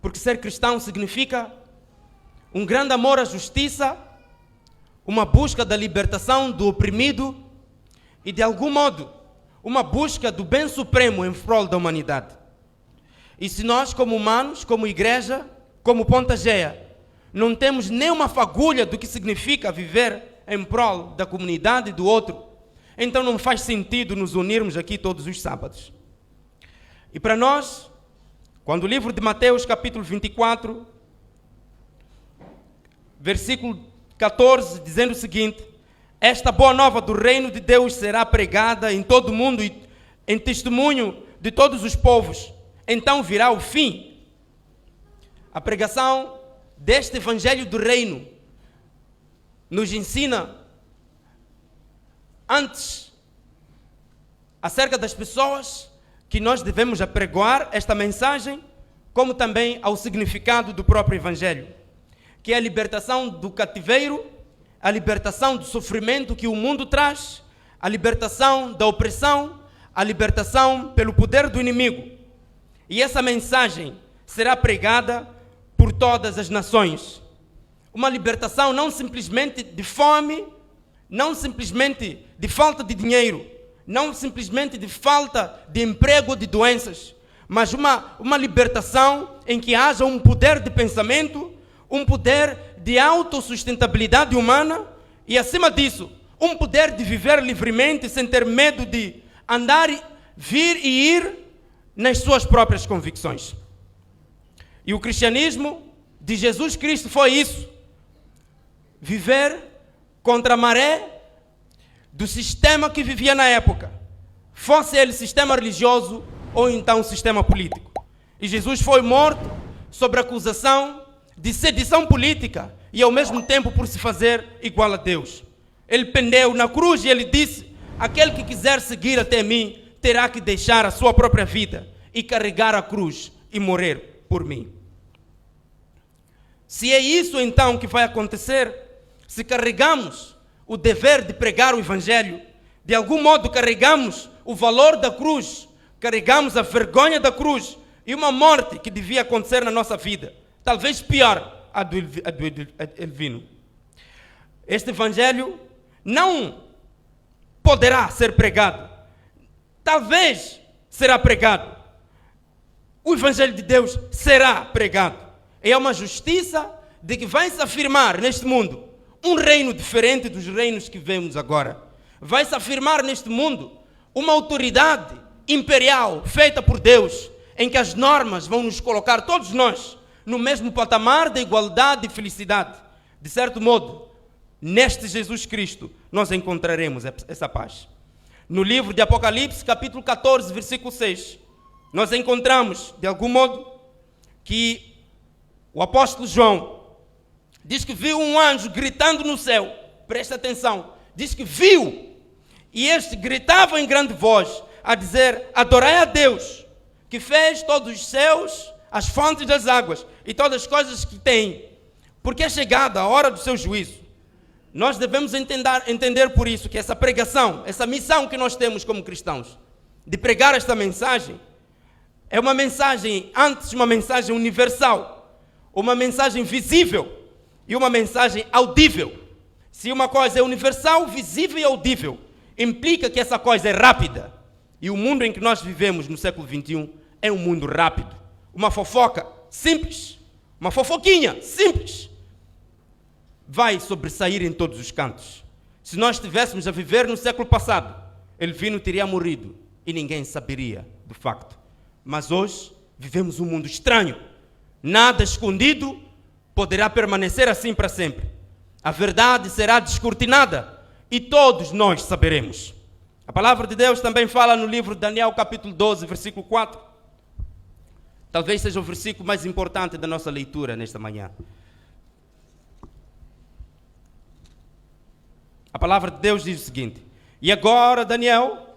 Porque ser cristão significa um grande amor à justiça, uma busca da libertação do oprimido e, de algum modo, uma busca do bem supremo em prol da humanidade. E se nós, como humanos, como igreja, como Ponta Gea, não temos nem uma fagulha do que significa viver em prol da comunidade e do outro, então não faz sentido nos unirmos aqui todos os sábados. E para nós, quando o livro de Mateus, capítulo 24, versículo 14, dizendo o seguinte: esta boa nova do reino de Deus será pregada em todo o mundo e em testemunho de todos os povos, então virá o fim. A pregação deste evangelho do reino nos ensina antes acerca das pessoas que nós devemos apregoar esta mensagem, como também ao significado do próprio evangelho, que é a libertação do cativeiro, a libertação do sofrimento que o mundo traz, a libertação da opressão, a libertação pelo poder do inimigo. E essa mensagem será pregada por todas as nações. Uma libertação não simplesmente de fome, não simplesmente de falta de dinheiro, não simplesmente de falta de emprego ou de doenças, mas uma libertação em que haja um poder de pensamento, um poder de autossustentabilidade humana e, acima disso, um poder de viver livremente sem ter medo de andar, vir e ir nas suas próprias convicções. E o cristianismo de Jesus Cristo foi isso: viver contra a maré do sistema que vivia na época, fosse ele sistema religioso ou então sistema político. E Jesus foi morto sob a acusação de sedição política e ao mesmo tempo por se fazer igual a Deus. Ele pendeu na cruz e ele disse: aquele que quiser seguir até mim terá que deixar a sua própria vida e carregar a cruz e morrer por mim. Se é isso então que vai acontecer, se carregamos o dever de pregar o evangelho, de algum modo carregamos o valor da cruz, carregamos a vergonha da cruz e uma morte que devia acontecer na nossa vida, talvez pior a do Elvino. Este evangelho não poderá ser pregado, talvez será pregado. O evangelho de Deus será pregado. É uma justiça de que vai se afirmar neste mundo um reino diferente dos reinos que vemos agora. Vai se afirmar neste mundo uma autoridade imperial feita por Deus, em que as normas vão nos colocar todos nós no mesmo patamar da igualdade e felicidade. De certo modo, neste Jesus Cristo, nós encontraremos essa paz. No livro de Apocalipse, capítulo 14, versículo 6, nós encontramos, de algum modo, que o apóstolo João diz que viu um anjo gritando no céu. Presta atenção. Diz que viu. E este gritava em grande voz, a dizer: adorai a Deus, que fez todos os céus, as fontes das águas e todas as coisas que tem, porque é chegada a hora do seu juízo. Nós devemos entender por isso que essa pregação, essa missão que nós temos como cristãos, de pregar esta mensagem, é uma mensagem, antes uma mensagem universal, uma mensagem visível e uma mensagem audível. Se uma coisa é universal, visível e audível, implica que essa coisa é rápida. E o mundo em que nós vivemos no século XXI é um mundo rápido. Uma fofoca simples, uma fofoquinha simples, vai sobressair em todos os cantos. Se nós estivéssemos a viver no século passado, Elvino teria morrido e ninguém saberia do facto. Mas hoje vivemos um mundo estranho. Nada escondido poderá permanecer assim para sempre. A verdade será descortinada e todos nós saberemos. A palavra de Deus também fala no livro de Daniel, capítulo 12, versículo 4. Talvez seja o versículo mais importante da nossa leitura nesta manhã. A palavra de Deus diz o seguinte: e agora, Daniel,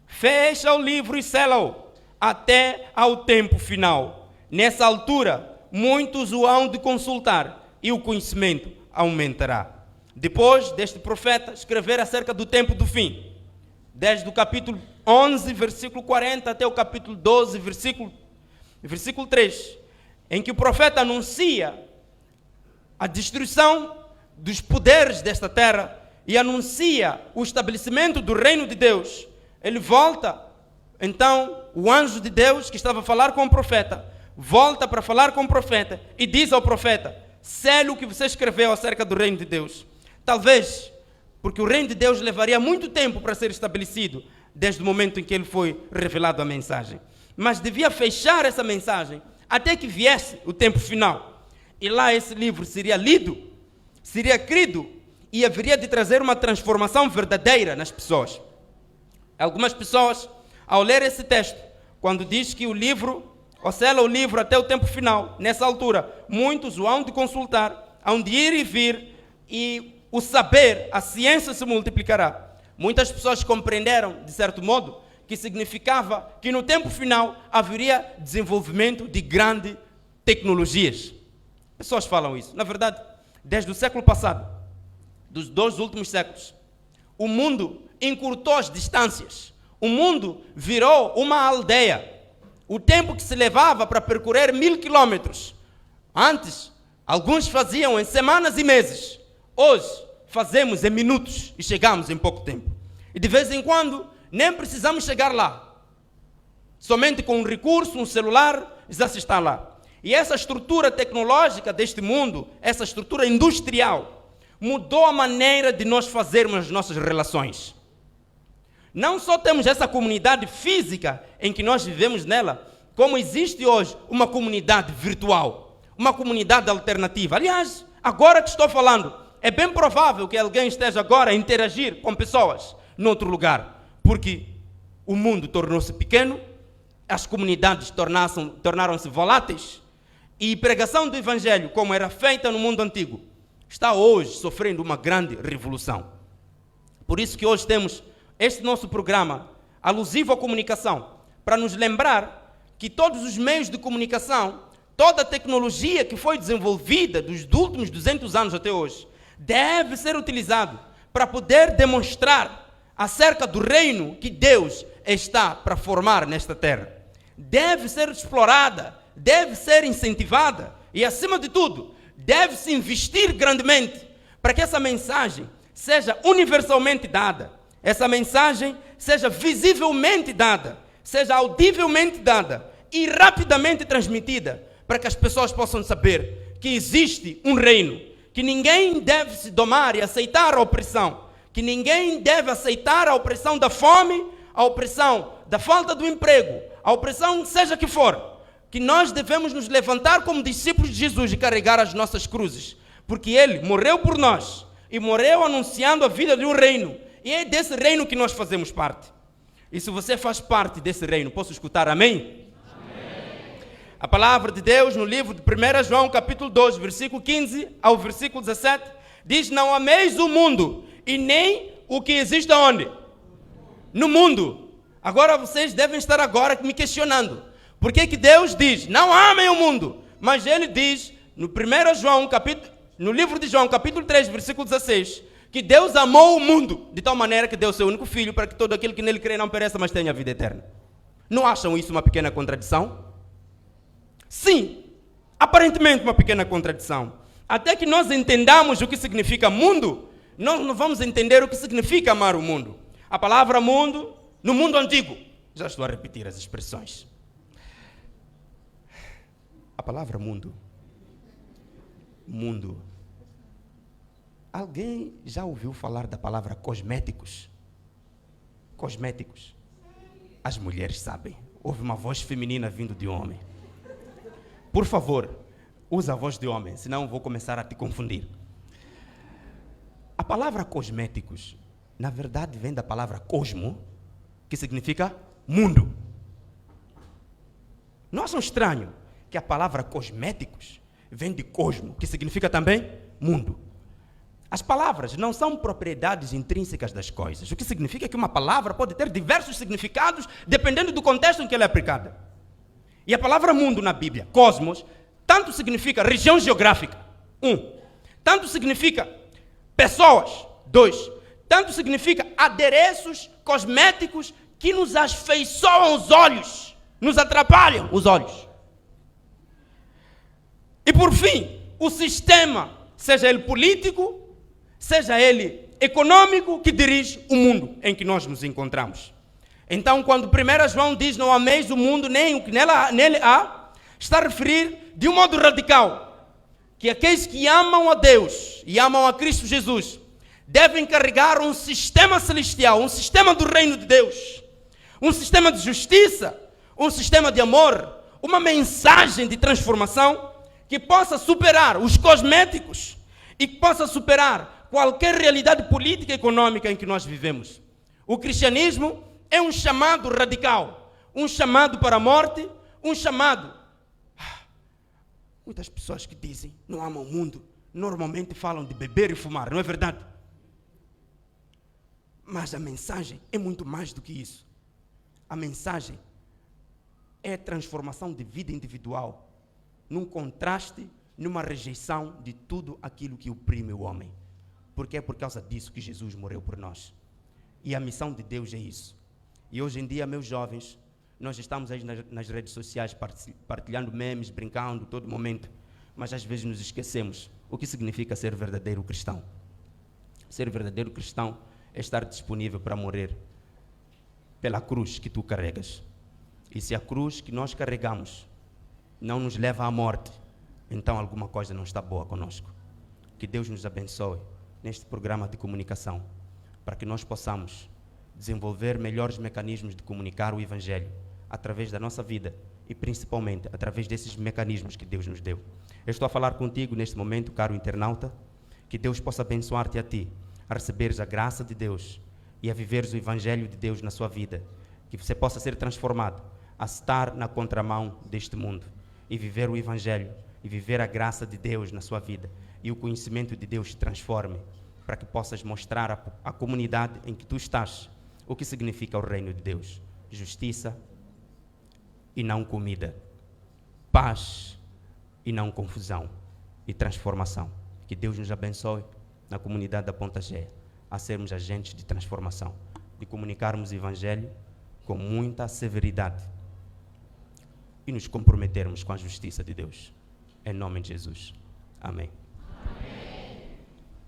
fecha o livro e sela-o até ao tempo final. Nessa altura, muitos o hão de consultar e o conhecimento aumentará. Depois deste profeta escrever acerca do tempo do fim, desde o capítulo 11, versículo 40, até o capítulo 12, versículo 3, em que o profeta anuncia a destruição dos poderes desta terra e anuncia o estabelecimento do reino de Deus, ele volta, então, o anjo de Deus que estava a falar com o profeta, volta para falar com o profeta e diz ao profeta: sele o que você escreveu acerca do reino de Deus. Talvez, porque o reino de Deus levaria muito tempo para ser estabelecido, desde o momento em que ele foi revelado a mensagem. Mas devia fechar essa mensagem até que viesse o tempo final. E lá esse livro seria lido, seria crido e haveria de trazer uma transformação verdadeira nas pessoas. Algumas pessoas, ao ler esse texto, quando diz que o livro, ou sela o livro até o tempo final, nessa altura, muitos o hão de consultar, hão de ir e vir, e o saber, a ciência se multiplicará. Muitas pessoas compreenderam, de certo modo, que significava que no tempo final haveria desenvolvimento de grandes tecnologias. Pessoas falam isso. Na verdade, desde o século passado, dos 2 últimos séculos, o mundo encurtou as distâncias. O mundo virou uma aldeia. O tempo que se levava para percorrer 1000 quilômetros, antes, alguns faziam em semanas e meses. Hoje, fazemos em minutos e chegamos em pouco tempo. E de vez em quando, nem precisamos chegar lá. Somente com um recurso, um celular, já se está lá. E essa estrutura tecnológica deste mundo, essa estrutura industrial, mudou a maneira de nós fazermos as nossas relações. Não só temos essa comunidade física em que nós vivemos nela, como existe hoje uma comunidade virtual, uma comunidade alternativa. Aliás, agora que estou falando, é bem provável que alguém esteja agora a interagir com pessoas noutro lugar, porque o mundo tornou-se pequeno, as comunidades tornaram-se voláteis, e a pregação do Evangelho, como era feita no mundo antigo, está hoje sofrendo uma grande revolução. Por isso que hoje temos este nosso programa alusivo à comunicação, para nos lembrar que todos os meios de comunicação, toda a tecnologia que foi desenvolvida dos últimos 200 anos até hoje, deve ser utilizado para poder demonstrar acerca do reino que Deus está para formar nesta terra. Deve ser explorada, deve ser incentivada e, acima de tudo, deve-se investir grandemente para que essa mensagem seja universalmente dada, essa mensagem seja visivelmente dada, seja audivelmente dada e rapidamente transmitida, para que as pessoas possam saber que existe um reino, que ninguém deve se domar e aceitar a opressão, que ninguém deve aceitar a opressão da fome, a opressão da falta do emprego, a opressão seja que for, que nós devemos nos levantar como discípulos de Jesus e carregar as nossas cruzes, porque Ele morreu por nós e morreu anunciando a vida de um reino, e é desse reino que nós fazemos parte. E se você faz parte desse reino, posso escutar amém? A palavra de Deus no livro de 1 João capítulo 2, versículo 15 ao versículo 17, diz: não ameis o mundo e nem o que existe aonde? No mundo. Agora vocês devem estar agora me questionando. Por que Deus diz, não amem o mundo? Mas Ele diz no 1 João, no livro de João, capítulo 3, versículo 16, que Deus amou o mundo de tal maneira que deu seu único filho para que todo aquele que nele crê não pereça, mas tenha a vida eterna. Não acham isso uma pequena contradição? Sim, aparentemente uma pequena contradição. Até que nós entendamos o que significa mundo, nós não vamos entender o que significa amar o mundo. A palavra mundo, no mundo antigo, já estou a repetir as expressões. A palavra mundo. Alguém já ouviu falar da palavra cosméticos? Cosméticos. As mulheres sabem. Houve uma voz feminina vindo de homem. Por favor, usa a voz de homem, senão vou começar a te confundir. A palavra cosméticos, na verdade, vem da palavra cosmo, que significa mundo. Não acham estranho que a palavra cosméticos vem de cosmo, que significa também mundo? As palavras não são propriedades intrínsecas das coisas, o que significa que uma palavra pode ter diversos significados dependendo do contexto em que ela é aplicada. E a palavra mundo na Bíblia, cosmos, tanto significa região geográfica, 1. Tanto significa pessoas, 2. Tanto significa adereços cosméticos que nos afeiçoam os olhos, nos atrapalham os olhos. E por fim, o sistema, seja ele político, seja ele econômico, que dirige o mundo em que nós nos encontramos. Então, quando 1 João diz não ameis o mundo nem o que nele há, está a referir de um modo radical que aqueles que amam a Deus e amam a Cristo Jesus devem carregar um sistema celestial, um sistema do reino de Deus, um sistema de justiça, um sistema de amor, uma mensagem de transformação que possa superar os cosméticos e que possa superar qualquer realidade política e econômica em que nós vivemos. O cristianismo é um chamado radical, um chamado para a morte, um chamado. Muitas pessoas que dizem não amam o mundo, normalmente falam de beber e fumar, não é verdade? Mas a mensagem é muito mais do que isso. A mensagem é a transformação de vida individual, num contraste, numa rejeição de tudo aquilo que oprime o homem. Porque é por causa disso que Jesus morreu por nós. E a missão de Deus é isso. E hoje em dia, meus jovens, nós estamos aí nas redes sociais partilhando memes, brincando todo momento, mas às vezes nos esquecemos o que significa ser verdadeiro cristão. Ser verdadeiro cristão é estar disponível para morrer pela cruz que tu carregas. E se a cruz que nós carregamos não nos leva à morte, então alguma coisa não está boa conosco. Que Deus nos abençoe neste programa de comunicação, para que nós possamos desenvolver melhores mecanismos de comunicar o Evangelho através da nossa vida e principalmente através desses mecanismos que Deus nos deu. Eu estou a falar contigo neste momento, caro internauta, que Deus possa abençoar-te a ti, a receberes a graça de Deus e a viveres o Evangelho de Deus na sua vida, que você possa ser transformado a estar na contramão deste mundo e viver o Evangelho e viver a graça de Deus na sua vida e o conhecimento de Deus te transforme para que possas mostrar à comunidade em que tu estás o que significa o reino de Deus: justiça e não comida, paz e não confusão, e transformação. Que Deus nos abençoe na comunidade da Ponta Gea a sermos agentes de transformação, de comunicarmos o Evangelho com muita severidade e nos comprometermos com a justiça de Deus. Em nome de Jesus. Amém.